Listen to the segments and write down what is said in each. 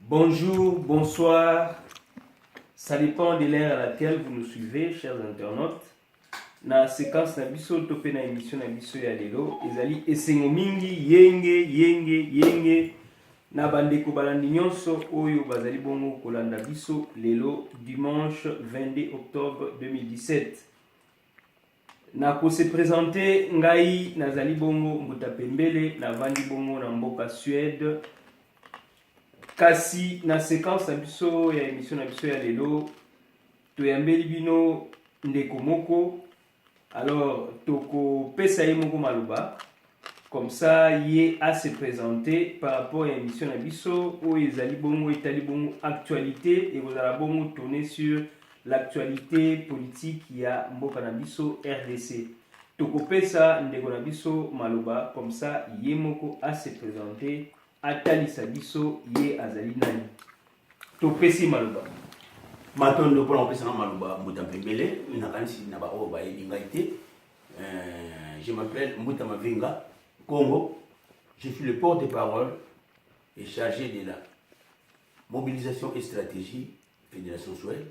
Bonjour, bonsoir, ça dépend de l'heure à laquelle vous nous suivez, chers internautes. Na séquence na biso topé na émission na biso ya lelo ezali esengo mingi yenge na bandeko balandi nyonso oyo bazali bongo kolanda biso lelo dimanche 22 octobre 2017. Na ko se présenter ngai nazali bongo Mbuta Pembele na vandi bongo na mboka Suède. Kasi na séquence na biso ya émission na biso ya lelo toyambeli bino ndeko moko. Alors toko pesa ye moko maloba comme ça yé à se présenter par rapport à l'émission na biso où ezali bongo etali bongo actualité et vous allez bongo tourner sur l'actualité politique ya mboka na biso RDC. Toko pesa ndeko na biso maloba comme ça yé moko à se présenter atali sa biso yé azali nani. Topesi maloba. Matondo pour l'empêcher Malouba Mbuta Pembele, nakanisi na ba o ba yingaité. Je m'appelle Mbuta Mavinga Congo. Je suis le porte-parole et chargé de la mobilisation et stratégie Fédération Suède.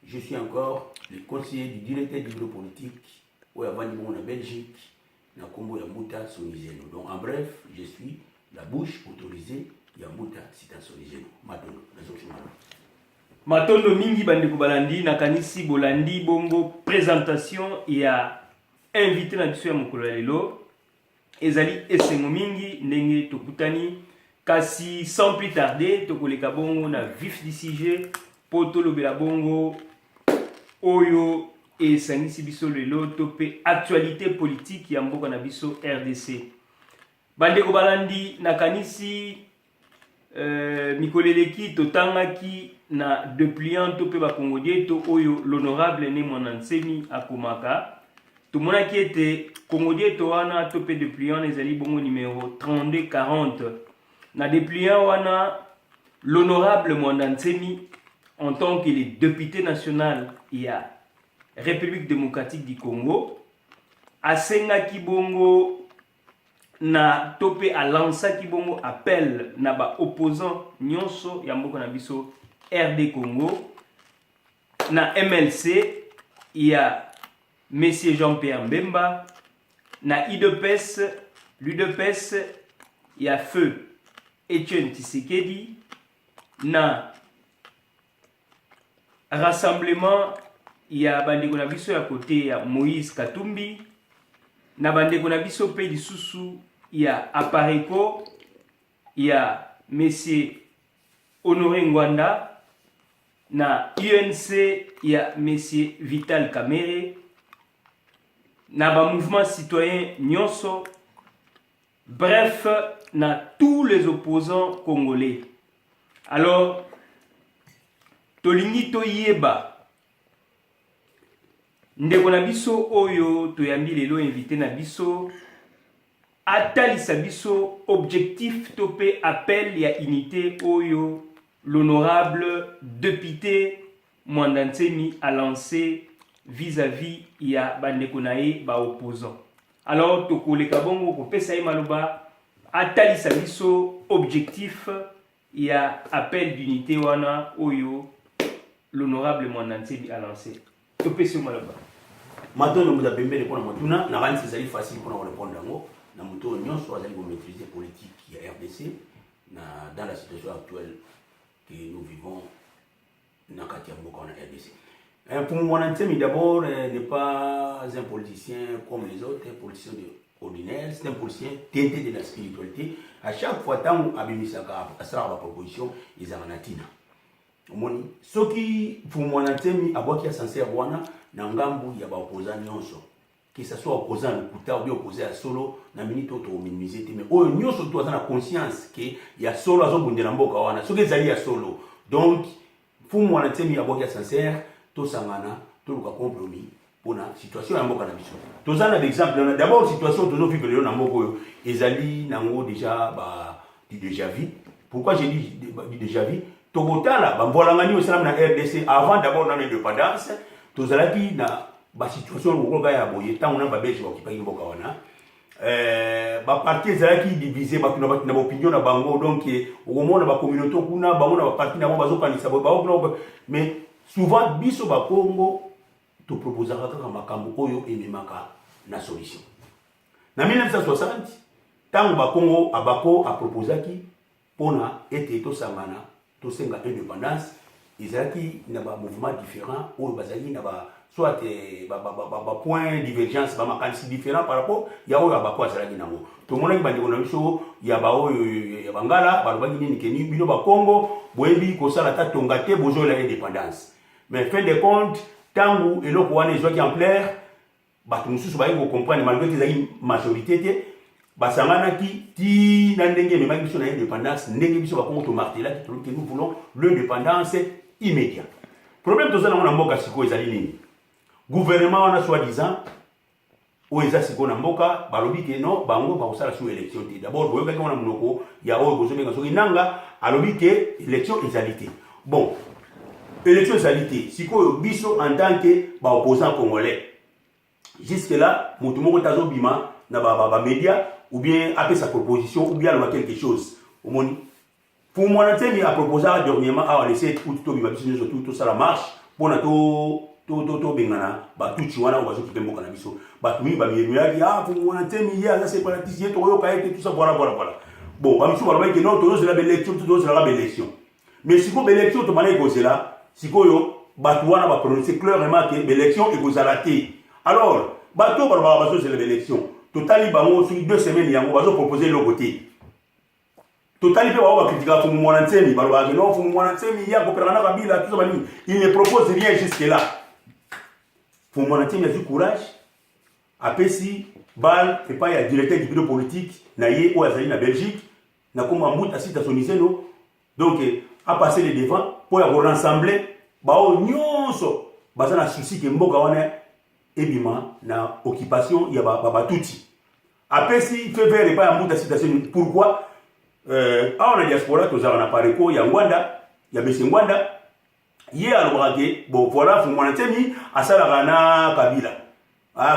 Je suis encore le conseiller du directeur du bureau politique au Avandimon en Belgique, na Congo ya Mbuta Sonizeno. Donc en bref, je suis la bouche autorisée ya Mbuta Sita Sonizeno. Matondo, la solution. Matondo mingi bandeko balandi nakanisi bolandi bongo présentation ya invité na biso ya mokolo ya lelo ezali esengo mingi ndenge tokutani kasi sans plus tarder tokoleka bongo na vif du sujet po tolobela bongo oyo esangisi biso lelo to pe actualité politique ya mboka na biso RDC. Bandeko balandi nakanisi mikoleleki totangaki na dépliant to pe ba Congolais to oyo l'honorable ne Mwanansemi akomaka tomonaki ete Congolais to wana to pe dépliant ezali bongo numéro 3240 na dépliant wana l'honorable Mwanansemi en tant que le député national ya République démocratique du Congo asengaki bongo na topé à lancer ki bongo appel na ba opposant nyonso ya mboka na biso RD Congo na MLC ya Monsieur Jean-Pierre Mbemba na l'UDPS ya feu Etienne Tshisekedi na rassemblement ya bandeko na biso ya côté ya Moïse Katumbi na bandeko na biso pe lisusu ya Apareko ya Monsieur Honoré Ngwanda na UNC ya Monsieur Vital Kamerhe na ba mouvement citoyen nyonso, bref na tous les opposants congolais. Alors tolingi toyeba ndeko na biso oyo toyambi lelo invité na biso atalisa biso objectif topé appel ya unité oyo l'honorable député Mwanansemi a lancé vis-à-vis ya bandeko nae ba opposant. Alors tokoleka bongo ko pesa ye maloba atalisa biso objectif ya appel d'unité wana oyo l'honorable Mwanansemi a lancé. Topesa maloba. Matondo Mbuta Pembele pour Matuna, na rani c'est facile pour répondre dango. Na muto nyonso azali ko maîtriser politique ya RDC dans la situation actuelle que nous vivons dans la RDC. Pour Mwanansemi d'abord n'est pas un politicien comme les autres, un politicien ordinaire, c'est un politicien teinté de la spiritualité. À chaque fois tant abimisaka à sa proposition ils en anatina. Omoni soki pour Mwanansemi aboki sincère wana na ngambu ya ba opposant nyonso. Que ce soit opposant le kuta ou bien opposé à solo na minute auto minimiser mais oyo nyonso to na conscience que ya solo azobundela mboka wana soki ezali ya solo. Donc pour Mwanansemi aboki sincère to sangana to luka compromis pour la situation ya mboka na biso. Tozana d'exemple d'abord situation tozo vivre le na mboka oyo ezali nango déjà ba du déjà vu. Pourquoi j'ai dit du déjà vu? Tokotala ba mbolangani au salam na RDC avant d'abord dans l'indépendance tozalaki na ba situation ngoka ya boye tant on a ba belge ba kipa mboka wana ba parti ezalaki divisé ba na opinion na bango donc au moment ba communauté kuna bango na ba parti na bazo kanisa mais souvent biso ba Congo to proposaka kaka makambo oyo ememaka na solution na 1960 tango ba Congo abako a proposaki pona ete to sangana to senga indépendance ezalaki na ba mouvement différent oyo bazali na ba soit point divergence ba makanisi différent par rapport ya oyo abako azalaki nango to mona bandeko na biso ya ba oyo ya bangala balobaki nini keni bino ba Congo boyebi ko sala ta tonga te bozo la indépendance mais fin de compte tango eloko wana ezwaki en clair bato mususu bayi ko comprendre malgré que ezali majorité te basanganaki ti na ndenge memaki biso na indépendance ndenge biso ba Congo to martelaki to que nous voulons l'indépendance immédiate. Problème to zana mona mboka siko ezali nini? Gouvernement wana soi-disant o eza siko na mboka balobi ke non bango ba osala sous élection te. D'abord boyo kaki mona munoko ya oyo bozo benga soki nanga alobi ke élection ezalité. Bon, élection ezalité siko biso en tant que ba opposant congolais. Jusque là, moto moko tazo bima na ba média ou bien après sa proposition ou bien alors quelque chose. Au moins pour moi Ntemi a proposé dernièrement à laisser tout bima biso tout ça la marche pour na to bengana ba tuchi wana obazo kitembo kana biso ba tumi ba miruyaki pour moi Ntemi ya ça c'est pas la tisier to yo kaete tout ça voilà. Bon ba miso ba ba que non to la élection tout la élection. Mais si ko élection to mané ko là siko yo ba tuana ba prononcer clairement que l'élection est gozalate. Alors bato ba bazo c'est l'élection. Totali bango sur 2 semaines yango bazo proposer le côté. Totali pe wa critique pour Fumumwana Ntemi balwa non Fumumwana Ntemi ya ko perana kabila tout ça bani il ne propose rien jusque là. Fumumwana Ntemi a du courage apesi bal et pas ya directeur du bureau politique na ye o azali na Belgique na koma mbuta sita soniseno donc a passer les devants pour ya rassembler ba o nyonso bazana souci ke mboka wana ebima na occupation ya batuti apesi fait vers pas ya mbuta sita soniseno pourquoi a on a diaspora to zara na pareko ya Ngwanda ya Besengwanda ye alobaki bon voilà Fumumwana Ntemi asala na Kabila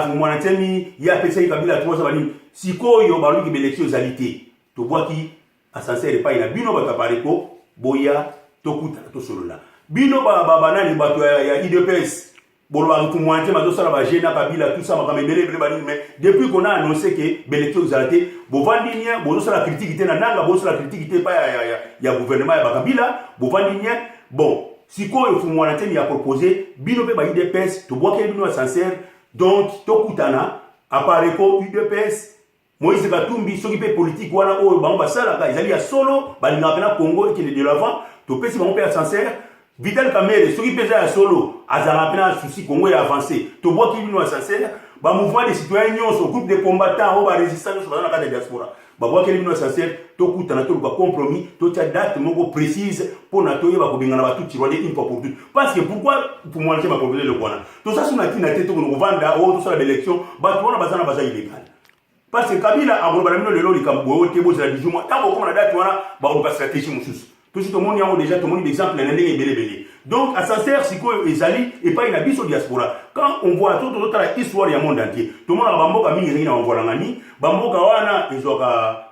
Fumumwana Ntemi ya pesa Kabila to sabani sikoyo baluki élection zalité to boaki ascenseur pa ina bino ba pareko boya to kuta to solola bino ba nani bato ya IDPS Bolwa Fumumwana Ntemi to sala ba jena Kabila tout ça makamebele bani mais depuis qu'on a annoncé que l'élection zalité bovandinia bozo sala critique te na nanga bozo sala critique te pa ya gouvernement ya Kabila bovandinia bon sikoyo Fumumwana Ntemi a proposé bino pe ba IDPS to boaka bino ascenseur donc to kutana apareko UDPS Moïse Katumbi soki pe politique wana oyo bango basala ka ezali ya solo balinga pena Congo et de l'avant to pesi bango pe ascenseur Vital Kamerhe soki pe ya solo azala pena souci Congo ya avancé to boaki bino ascenseur ba mouvement des citoyens nyonso groupe de combattants o ba résistants sur la diaspora ba boaki bino ascenseur to kutana to ba compromis to tia date moko précise pour na to yeba ko bingana ba tout tirone une fois pour toutes parce que pourquoi pour moi ma proposer le quoi to ça suna tina te to ko vanda o to sala élection ba to na bazana baza illégal parce que Kabila a global mino lelo likambo te bo za dijuma tango comme na date wana ba ko ba stratégie mususu tout ce monde yango déjà tout monde exemple na ndenge belebele donc ascenseur siko ezali et pas une abisso diaspora quand on voit tout la histoire ya monde entier tout le monde a bamboka mingi na onvola ngani bamboka wana ezoka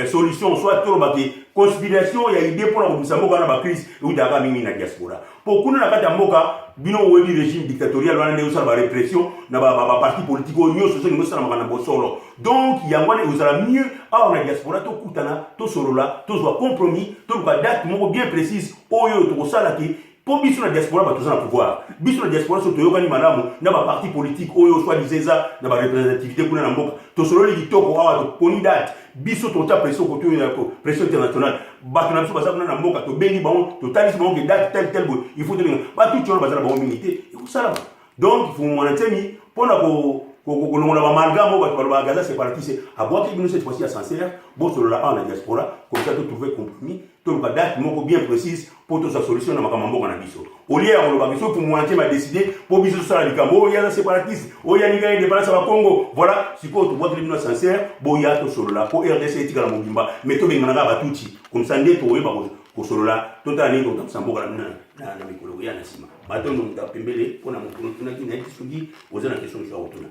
solution soit tout baki conspiration ya idée pour la mboka na ba crise ou daga mingi na diaspora pour kuna na kata mboka bino webi régime dictatorial wana ne usala ba répression na ba parti politique nyo soso ngo sala makana bosolo donc yangwana usala mieux a na diaspora to kutana to solola to zo compromis to ba date moko bien précise oyo to sala ki pour biso na diaspora ba to na pouvoir biso na diaspora so to yokani malamu na ba parti politique oyo soit diseza na ba représentativité kuna na mboka to solo li kitoko awa to poni date biso to ta pression ko to ya ko pression internationale ba na biso ba na mboka to bengi ba to talisi ba ke date tel il faut tenir ba tout chono ba za ba minité et ça donc Fumumwana Ntemi pona ko longola ba amalgame ba ba gaza séparatiste a boire que cette fois-ci à sincère bon sur la en diaspora comme ça to trouver compromis to ba date moko bien précise pour to sa solution na makambo na biso au lieu on ba biso Fumumwana Ntemi a décidé pour biso sala likambo ya séparatiste o ya ninga indépendance ba Congo voilà siko to boire que sincère boya to solo la pour RDC etika la mobimba mais to bengana ba tuti comme ça ndé to weba ko solo la to tani to samboka na mikolo ya nasima bato ndo mtapembele pona mukuru tunaki na kisugi ozana question ya otuna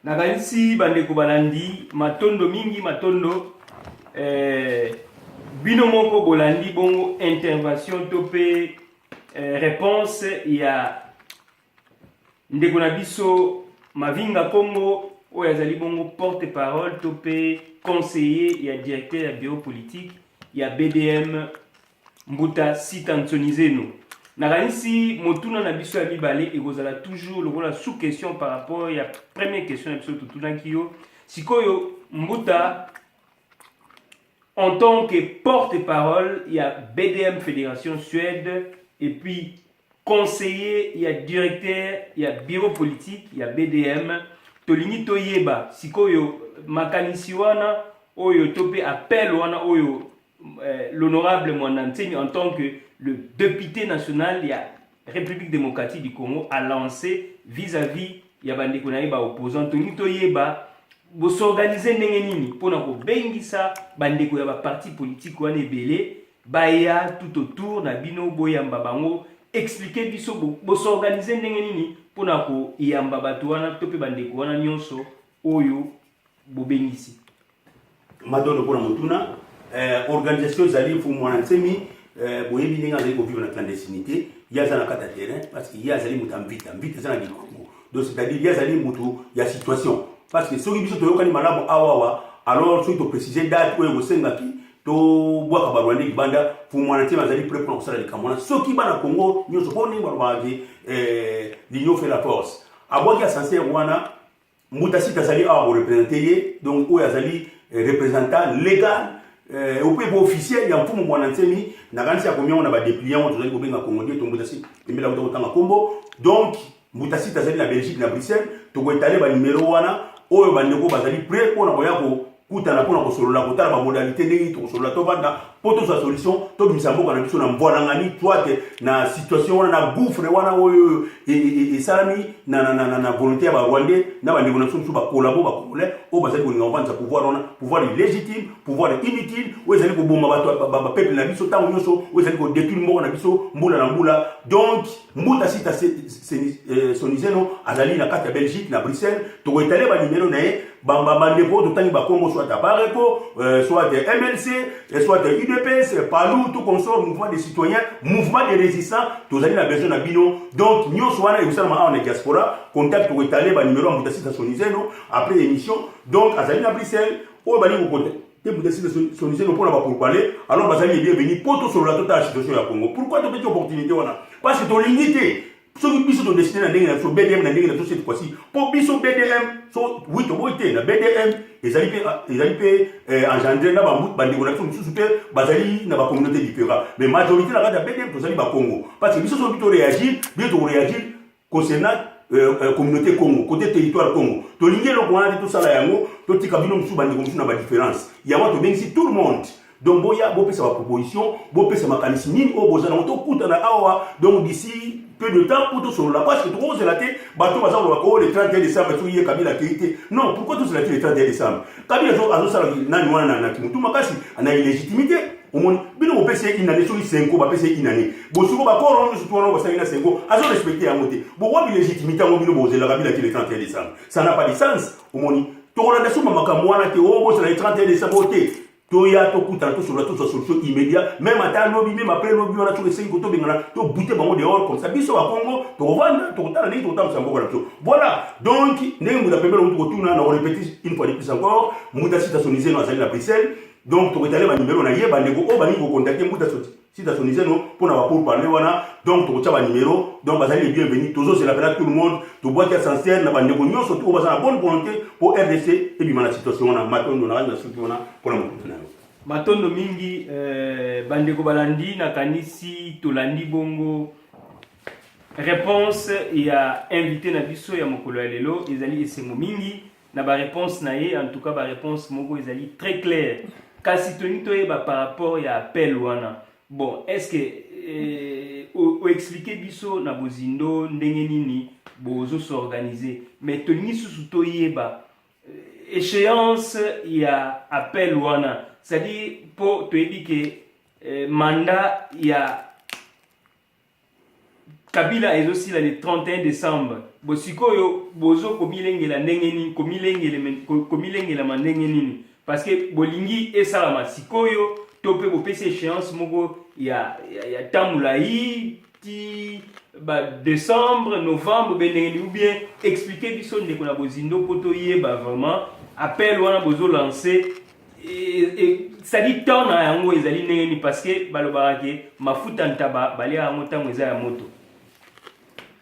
nakanisi bandeko balandi matondo mingi matondo bino moko bolandi bongo intervention to pe réponse ya ndeko na biso Mavinga Kombo oyo azali bongo porte parole to pe conseiller ya directeur ya bureau politique ya BDM Mbuta Sita Nsonizeno. Nakanisi motuna na biso ya mibale ekozala toujours lokola sous question par rapport ya première question na biso tutunaki yo. Sikoyo Mbuta en tant que porte-parole, il y a BDM Fédération Suède et puis conseiller, il y a directeur, il y a bureau politique, il y a BDM. Tolini toyeba, sikoyo makanisi wana oyo tope appel wana oyo l'honorable Mwanantsemi en tant que le député national il y a République démocratique du Congo a lancé vis-à-vis ya bandeko na yeba opposant. Tolini toyeba bo s'organiser ndenge nini pona ko bengisa bandeko ya ba parti politique wana ebele baya tout autour na bino boyamba bango expliquer biso bo s'organiser ndenge nini pona ko yamba bato wana to pe bandeko wana nyonso oyo bo bengisi madono pona mutuna organisation zali fu Mwanantsemi boyebi ndenge azali ko vivre na clandestinité yaza na kata terrain parce que yazali mutambita mbita zana di Congo donc c'est-à-dire yazali mutu ya situation. Parce que si on a malamu awawa alors si on préciser date où on senga ki to boaka barwande banda fu Mwanantsemi azali prêt pour ça les kamona soki bana Congo nyo so boni barwande l'union fait la force abwaki a censé wana Mbuta Sita azali a représenter donc où azali représentant légal au peu officiel ya mfumu Mwanantsemi na kanisa combien on a ba dépliant on tozali ko benga Congo ndio to Mbuta Sita mbela ko tanga kombo donc Mbuta Sita azali na Belgique na Bruxelles to ko étaler ba numéro wana oyo bandeko bazali prêt pour na koya ko kutana pour na ko solola ko tala ba modalité ndenge to solola to banda poto sa solution to bimisa mboka na biso na mbwana ngani toate na situation wana na gouffre wana oyo et salami na volonté ba Rwandais na bandeko na biso ba collabo ba congolais o bazali ko linga vanza pouvoir wana pouvoir illégitime pouvoir inutile o ezali ko bomba ba peuple na biso tango nyonso o ezali ko détruire mboka na biso mbula na mbula. Donc Mbuta Sita Nsonizeno azali na kati ya Belgique na Bruxelles to ko étaler ba numéro na ye bandeko to tangi ba kombo soit à Pareco soit MLC soit UDPS partout tout consort mouvement des citoyens mouvement des résistants tous allez la besoin na bino donc nyonso wana e usala ma diaspora contact to étaler ba numéro Mbuta Sita Nsonizeno après émission donc azali na Bruxelles o bali ko contact Mbuta Sita Nsonizeno pour la pour parler alors bazali bienvenue pour tout sur la totale situation ya Congo. Pourquoi tu petite opportunité wana parce que ton limité so biso to destiné na ndenge na so BDM na ndenge na so cette fois-ci pour biso BDM so oui to boité na BDM ezali pe engendrer na bandeko na biso pe bazali na ba communauté différente mais majorité na kata BDM to zali ba Congo parce que biso so bito réagir concernant communauté Congo côté territoire Congo to lingi lo kwana tout ça la yango to tika bino musu bandeko musu na ba différence yango to bengi tout le monde. Donc boya bo pesa ba proposition bo pesa makanisi nini o bozana to kutana awa donc d'ici peu de temps pour tout sur la parce que tout c'est la tête bateau bazan le 31 décembre tout y est Kabila qui non pourquoi tout c'est la tête le 31 décembre Kabila azo sala nani wana na kimutu makasi ana illégitimité au monde bino bo pesa une année sur 5 ba pesa une année bo suko ba koron surtout on va ça ina 5 azo respecter à monter bo wa illégitimité ngo bino bo zela Kabila qui le 31 décembre ça n'a pas de sens au monde to on a suma makamwana ke o bo c'est le 31 décembre toya to kuta to sur la toute solution immédiate même à lobby même après lobby on a tout essayé to bengana to bouter bango dehors comme ça biso à Congo to vendre to tala ni to tam sambo la biso voilà donc ndenge muda pembele on to tuna na on répète une fois de plus encore Mbuta Sita Nsonizeno azali na Bruxelles donc to étaler ba numéro na yeba ndeko o bani ko contacter Mbuta Sita Nsonizeno pour na pour parler wana donc to ba numéro donc bazali bienvenue toujours c'est l'appel à tout le monde to boîte essentiel na bandeko nyonso to bazana bonne volonté pour RDC et bima la situation na matondo na surtout wana pour na mutuna matondo mingi bandeko balandi na kanisi tolandi bongo réponse ya invité na biso ya mokolo ya lelo ezali esengo mingi na ba réponse na ye en tout cas ba réponse moko ezali très clair kasi toni toyeba par rapport ya appel wana bon est-ce que o expliquer biso na bozindo ndenge nini bozo s'organiser mais toni susu toyeba échéance ya appel wana c'est-à-dire pour te dire que mandat il y a Kabila est aussi le 31 décembre. Bosikoyo bozo komilengela ndengeni komilengela mandengeni parce que bolingi esalama sikoyo tope bopesa échéance moko ya tamula yi ti ba décembre novembre bendengeni ou bien expliquer biso ndeko na bozindo poto yeba vraiment appel wana bozo lancer et ça dit tant na yango ezali ndengeni parce que balobaki mafuta ntaba bali yango tango eza ya moto.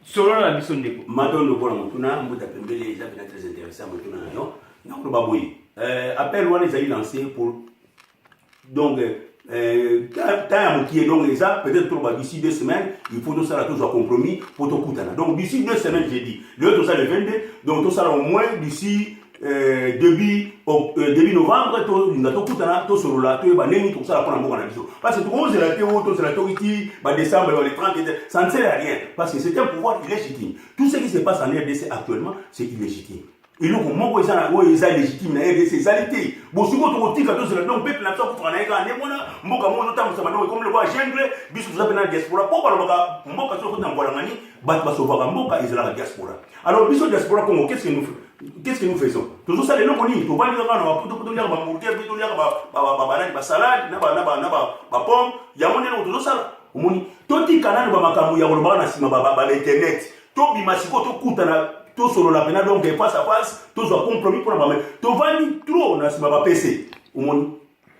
Selon la mission de Matondo pour Montuna, Mouta Pembele, les gens très intéressants, Montuna, non, non, Baboui. Appel one les a lancé pour. Donc, tant qui est donc les a, peut-être d'ici 2 semaines, il faut tout ça toujours compromis pour tout coûter. Donc, d'ici 2 semaines, j'ai dit, le tout ça le 22, donc tout ça au moins d'ici. Début novembre, nous avons tout ça, tout sur la télé, tout ça pour la vision. Parce que tout le monde, c'est la théorie, tout c'est la théorie, décembre, les 30, ça ne sert à rien. Parce que c'est un pouvoir illégitime. Tout ce qui se passe en RDC actuellement, c'est illégitime. Et nous, comment ils sont légitimes, la RDC, c'estalité. Bon, si vous avez tout ça, donc, peuple n'a pas pour un égal, comme le voit jungle, bis vous avez la diaspora, pour voir le Moka, sur le Mbolangani, Batba Sovara Moka, ils sont la diaspora. Alors, bis diaspora Congo, qu'est-ce que nous faisons? Qu'est-ce que nous faisons? Toujours ça, les noms qu'on dit, tout va dire, on va tout lire, on va mourir, tout lire, on va salade, on va pomme, il y a mon tout ça. Tout dit canal, on va macamu, il y a un internet, tout bimasiko, tout coutana, tout sur la peine, donc face à face, tout soit compromis pour la maman. Tout va dire trop, on a ce PC.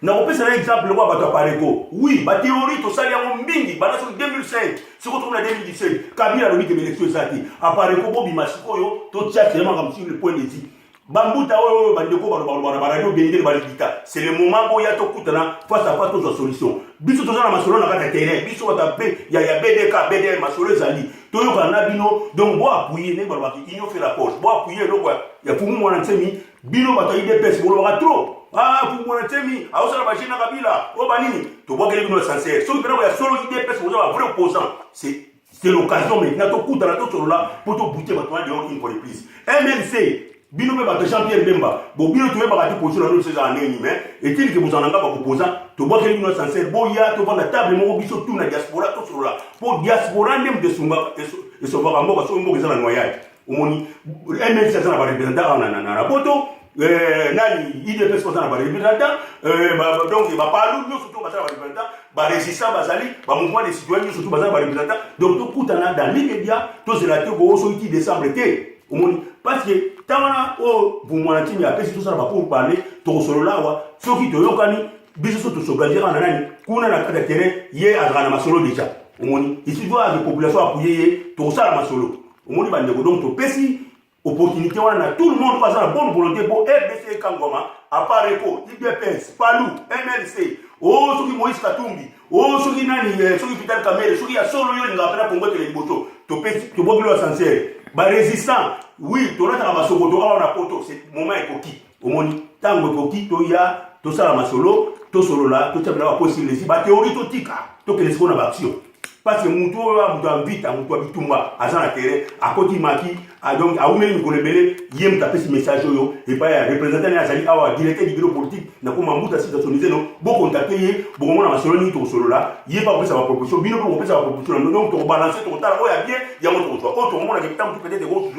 Na opesa un exemple le quoi Pareko. Oui, ba théorie to sali ya mbingi bana sur 2005, ce qu'on trouve en 2017. Kabila lobi que l'élection ezati. A Pareko bobi masiko yo to tia vraiment comme sur le point de vue. Bambuta oyo bandeko ba radio bendele ba libita. C'est le moment où ya to kutana face à face to solution. Biso to na masolo na kata terrain, biso ba taper ya BDK, BDL masolo ezali. To yo kana bino donc bo appuyer ne ba ki ino fait la poche. Bo appuyer lo quoi. Ya fumu mwana nsemi bino ba to IDPS bo ba trop. Ah, pour mon ami, à Osala Bachina Kabila, au Banini, tu vois qu'elle est sincère. Si vous avez solo idée, parce que vous avez un vrai opposant, c'est l'occasion maintenant, tu coûtes à la tour là, pour te bouter maintenant de une fois de plus. MLC, Bino me battre Jean-Pierre Bemba, bon, Bino tu veux pas battre position dans ces années, et qu'il que vous en avez pas opposant, tu vois qu'elle est sincère, Boya, tu vois la table, mon biso, tout la diaspora, tout sur là. Pour diaspora, même de Sumba, et savoir un mot, parce que vous avez un noyage. MLC, ça n'a pas représentant dans la photo. Nani IDPS ko sana ba représentant donc ba palu nous surtout ba sana ba représentant ba résistant bazali ba mouvement des citoyens surtout ba sana ba représentant donc tout kutana dans l'immédiat tout c'est la te go so qui décembre té parce que tawala o vous moi la timi apesi tout ça ba pour parler to solo lawa so qui to yokani biso to so gazira na nani kuna na kata terrain ye azana masolo déjà ici doit la population appuyer to ça la masolo ba ndeko donc to pesi opportunité on a tout le monde passe la bonne volonté pour RDC Kangoma à Pareko, IDPS, Palou, MLC, oh ceux qui Moïse Katumbi, oh ceux qui nani, ceux qui Vital Kamere, ceux qui a solo yo ngapena pour mettre les botos, to pesi to bokilo sincère, ba résistant, oui, to na ta basokoto on a poto, c'est moment écoki, au moni tango écoki to ya to sala masolo, to solo là, to table possible les ba théorie to tika, to que les qu'on a action. Parce que mutu invite mutu abitumba azana terrain à côté maki donc a umeli mikolebele yem taper ce message yo et pas représentant na zali awa directeur du bureau politique na ko mambuta situationnaliser non bo contacter ye bo mona masolo ni to solo là ye pas pour sa proposition bino pour sa proposition donc to balancer to tala o ya bien ya mo to o to mona ke tam peut-être go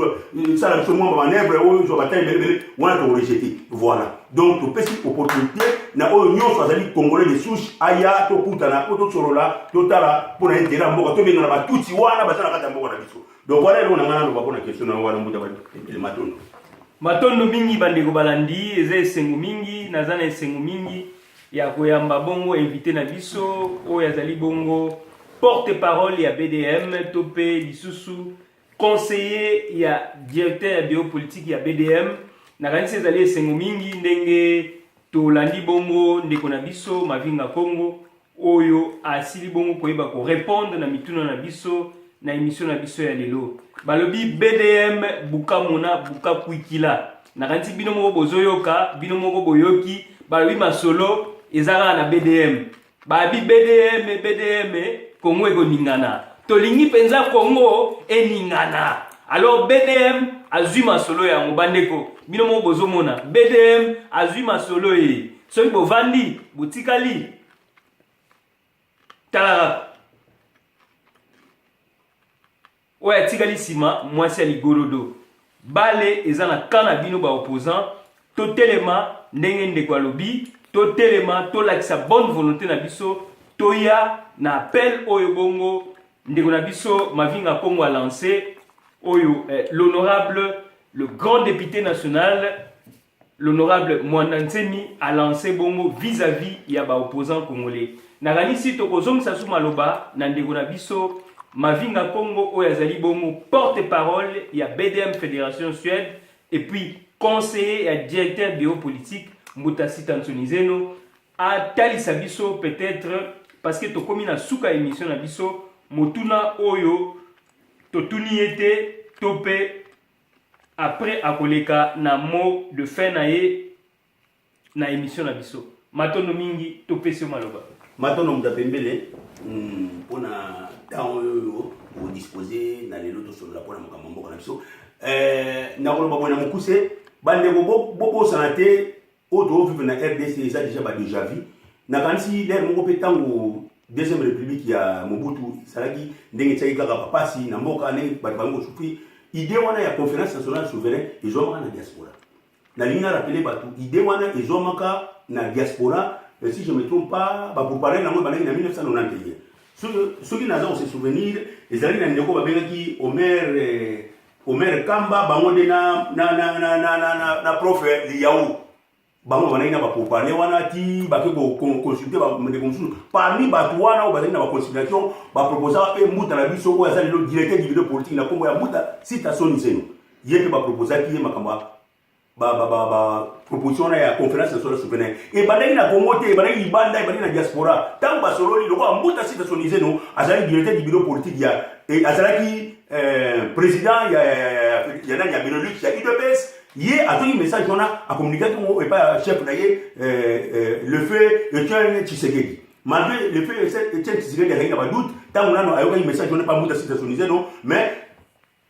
ça la somme manœuvre o jo bataille belebele on a to rejeter voilà donc to pesi opportunité na o nyon so zali congolais de souche aya to kutana ko to solo là to tala pour intérêt mboka to benga na batuti wana basana kata mboka na biso donc voilà le na ngana ba question na wana mbuta ba matondo matondo mingi bandeko balandi eza esengo mingi nazana esengo mingi ya koyamba bongo invité na biso oyo azali bongo porte-parole ya BDM topé lisusu conseiller ya directeur ya bureau politique ya BDM na kanisi ezali esengo mingi ndenge tolandi bongo ndeko na biso Mavinga Congo oyo asili bongo koyeba ko répondre na mituna na biso na émission na biso ya lelo balobi BDM bukamona bukakwikila na kanti bino moko bozoyoka bino moko boyoki balobi masolo ezaka na BDM babi BDM Congo ekoningana tolingi penza Congo eningana alors BDM azwi masolo ya mobandeko bino moko bozomona BDM azwi masolo e soki bovandi botikali talaka oya tikali sima mwasi ya ligolodo bale eza na kana bino ba opposant totelema ndenge ndeko alobi totelema tolakisa bonne volonté na biso toya na appel oyo bongo ndeko na biso Mavinga Kongo a lancé oyo l'honorable le grand député national l'honorable Mwanantsemi a lancé bongo vis-à-vis ya ba opposant congolais nakanisi tokozongisa su maloba na ndeko na biso Mavinga Kongo oyo azali bongo porte-parole ya BDM Fédération Suède et puis conseiller et directeur bureau politique Mutasi Tansonizeno a talisa biso peut-être parce que tokomi na suka émission na biso motuna oyo totuni ete tope après akoleka na mot de fin na ye na émission na biso matondo mingi topesi maloba matondo mudapembele pona temps oyo o disposer na lelo to solo la pona makambo mboka na biso na koloba bona mukuse bande bobo sanate auto vivre na RDC ça déjà vu na kanisi l'air moko petango deuxième république ya Mobutu salaki ndenge tsaki kaka papasi na mboka ndenge bango souffri idée wana ya conférence nationale souveraine ezomaka na diaspora na linga rappeler batu idée wana ezomaka na diaspora si je me trompe pas ba pour parler na moi banani na 1991 ceux qui n'ont se souvenir ezali na ndeko babengaki Omer Kamba bango de na prof Liaou bango banani na ba pour parler wana ti ba ke consulter ba ndeko musu parmi batu wana ba na ba consultation ba proposer pe muta na biso ko azali le directeur du bureau politique na Kongo ya muta citation zeno yeke ba proposer ki makamba ba proposition ya conférence nationale souveraine et badai na Congo te badai ibanda badai na diaspora tant ba sololi loko mbuta citation zeno azali directeur du bureau politique ya et azalaki président ya nani ya Benelux ya UDPS ye atoni message wana a communiquer ko et pas chef na ye le fait Etienne Tshisekedi malgré le fait Etienne Tshisekedi a rien ba doute tant on a un message wana pas mbuta citation zeno mais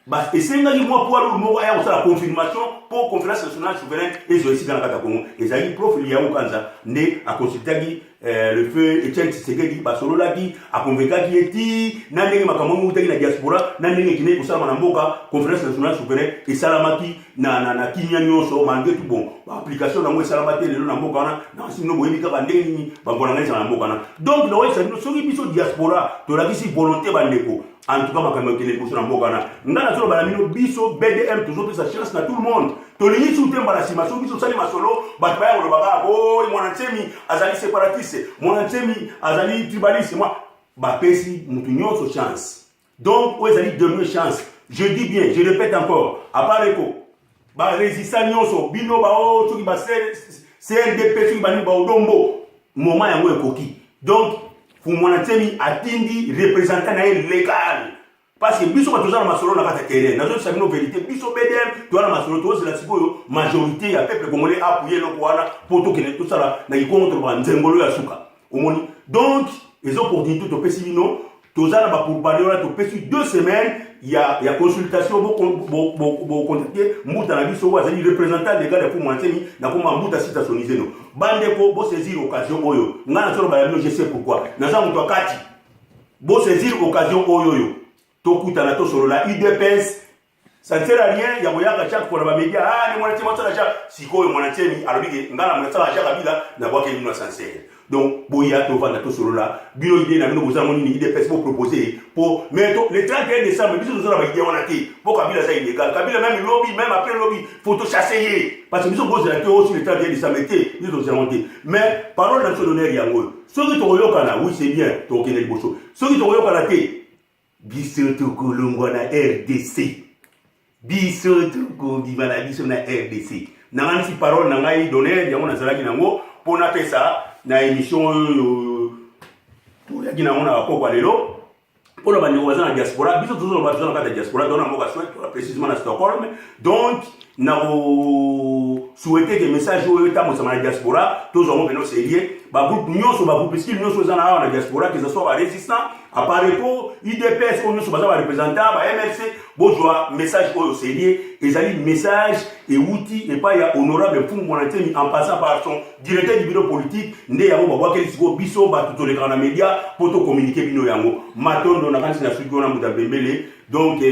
bah et c'est là moi pour le mot aya la confirmation pour conférence nationale souveraine et je ici dans la Congo et ça y prof Liaou Kanza né à consulter le feu Etienne Tshisekedi ba solo la qui a convaincu qui eti na ndenge makambo mutaki na diaspora na ndenge kine kusala na mboka conférence nationale souveraine et salamaki na kinya nyonso malgré tout bon application na moi salamati lelo na mboka na sino boyebi ka ndenge ni ba bona ngisa na mboka na donc no ça no soki biso diaspora to la kisi volonté bandeko en tout cas makambo kele kuso na mboka na ngana solo bana mino biso BDM toujours plus sa chance na tout le monde to lingi soutemba la simation biso sali masolo bat ba yolo baba oh Mwanantsemi azali séparatiste Mwanantsemi azali tribaliste moi ba pesi mutu nyonso chance donc où ezali dernière chance je dis bien je répète encore à part eko ba résistant nyonso bino ba o soki ba CNDP soki ba ni ba odombo moment yango ekoki donc pour Mwanantsemi atindi représentant na légal parce que biso batoza na masolo na kata terrain nazo sabino vérité biso BDM to na masolo to c'est la sikoyo majorité ya peuple congolais appuyer le kwana poto kene tout ça là na contre ba nzengolo ya suka omoni donc les opportunités to pesi bino toza na ba pour parler to pesi 2 semaines ya consultation bo contacter muta na biso azali représentant légal pour Mwanantsemi na koma muta citation nizeno bande ko bo saisir occasion oyo ngana solo ba yamino je sais pourquoi naza muto akati bo saisir occasion oyo tokuta na to solo la UDPS ça ne sert à rien ya boyaka chaque fois ba média ni Mwanantsemi motala cha sikoyo Mwanantsemi alobi ngana motala cha kabila na bwake ni sincère donc boya to vanda to solo la bino idée na bino bozango ni UDPS pour proposer pour mais le 31 décembre biso nous ba idée wana te pour kabila ça illégal kabila même lobby même après lobby photo chasser parce que biso boze la aussi le 31 décembre te nous nous monter mais parole nationale yango soki to yoka na oui c'est bien to kenel boso soki to yoka na te biso to kolongwa na RDC biso to ko bibana biso na RDC na ngani si parole na ngai donner yango na zalaki nango pona pesa na émission to yaki nango na ko kwa lelo pona ba nyoza na diaspora biso toujours ba zona ka diaspora dona mboka souhaite précisément na Stockholm donc na souhaiter que message oyo tamo sama na diaspora tous on beno sérieux ba groupe nyonso ba groupe skill nyonso za na diaspora que ce soit ba résistant à part ko IDPS on nyonso ba représentant ba MLC bozwa message oyo sérieux ezali message et outil et pas ya honorable pour Mwanantsemi en passant par son directeur du bureau politique nde yango ba bwakeli siko biso ba tutoleka na média pour to communiquer bino yango matondo na kanisi na suki ona muta bembele donc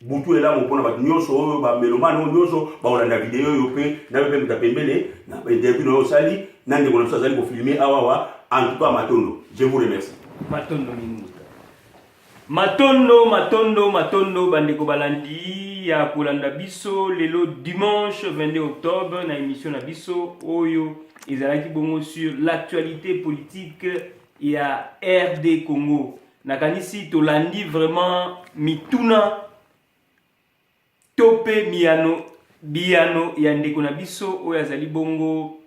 butu ela mo pona ba nyonso ba melomano nyonso ba olanda video yo pe na pe mutapembele na interview no sali na ndeko na sali ko filmer awawa en tout cas Matondo. Je vous remercie. Matondo Ninguta. Matondo, bandeko balandi ya kolanda biso lelo dimanche 22 octobre na émission na biso oyo ezalaki bongo sur l'actualité politique ya RD Congo. Nakanisi tolandi vraiment mituna tope biano ya ndeko na biso oyo azali bongo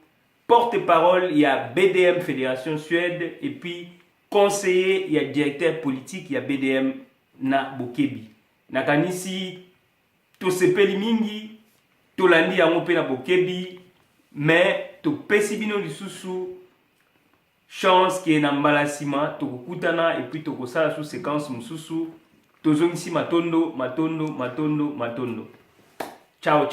porte-parole, il y a BDM Fédération Suède et puis conseiller, il y a directeur politique, il y a BDM na Bokebi. Nakanisi to sepeli mingi, to landi yango pe na Bokebi, mais to pesibino lisusu chance qui est na mbalasima, to kutana et puis to kosala sous séquence mususu, to zongisi matondo. Ciao.